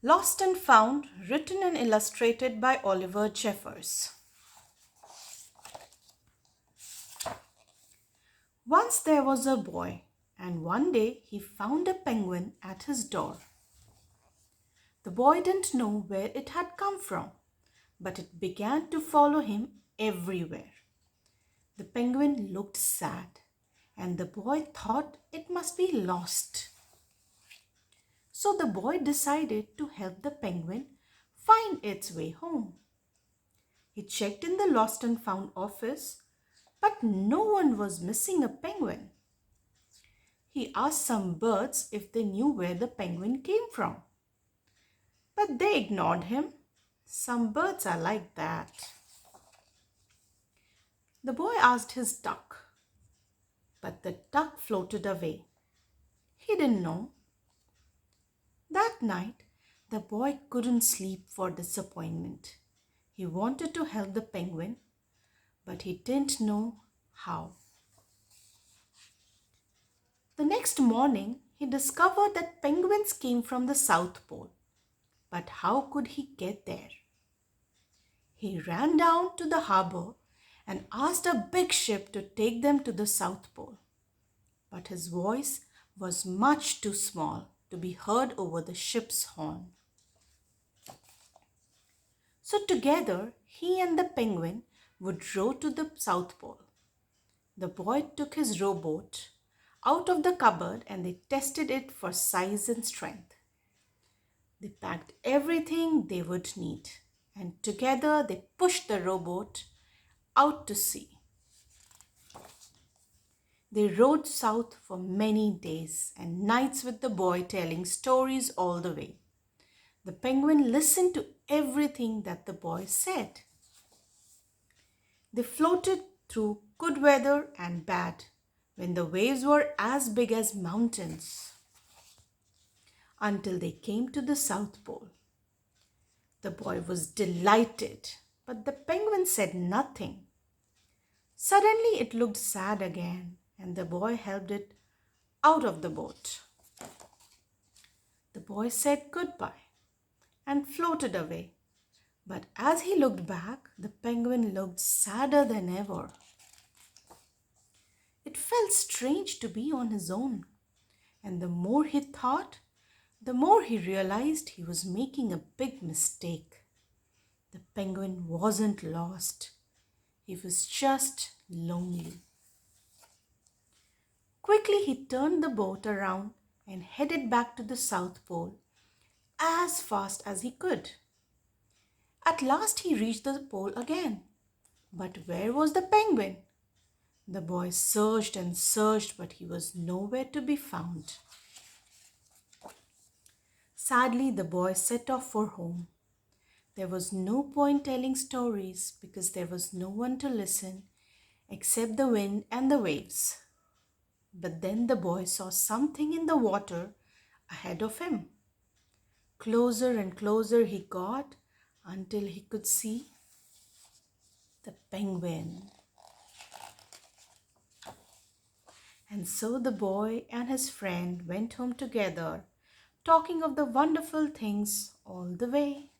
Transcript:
Lost and Found, written and illustrated by Oliver Jeffers. Once there was a boy, and one day he found a penguin at his door. The boy didn't know where it had come from, but it began to follow him everywhere. The penguin looked sad, and the boy thought it must be lost. So the boy decided to help the penguin find its way home. He checked in the Lost and Found office, but no one was missing a penguin. He asked some birds if they knew where the penguin came from, but they ignored him. Some birds are like that. The boy asked his duck, but the duck floated away. He didn't know. That night, the boy couldn't sleep for disappointment. He wanted to help the penguin, but he didn't know how. The next morning, he discovered that penguins came from the South Pole. But how could he get there? He ran down to the harbor and asked a big ship to take them to the South Pole. But his voice was much too small to be heard over the ship's horn. So together, he and the penguin would row to the South Pole. The boy took his rowboat out of the cupboard and they tested it for size and strength. They packed everything they would need, and together they pushed the rowboat out to sea. They rowed south for many days and nights with the boy telling stories all the way. The penguin listened to everything that the boy said. They floated through good weather and bad, when the waves were as big as mountains, until they came to the South Pole. The boy was delighted, but the penguin said nothing. Suddenly it looked sad again, and the boy helped it out of the boat. The boy said goodbye and floated away. But as he looked back, the penguin looked sadder than ever. It felt strange to be on his own, and the more he thought, the more he realized he was making a big mistake. The penguin wasn't lost. He was just lonely. Quickly he turned the boat around and headed back to the South Pole as fast as he could. At last he reached the pole again. But where was the penguin? The boy searched and searched, but he was nowhere to be found. Sadly, the boy set off for home. There was no point telling stories because there was no one to listen except the wind and the waves. But then the boy saw something in the water ahead of him. Closer and closer he got until he could see the penguin. And so the boy and his friend went home together, talking of the wonderful things all the way.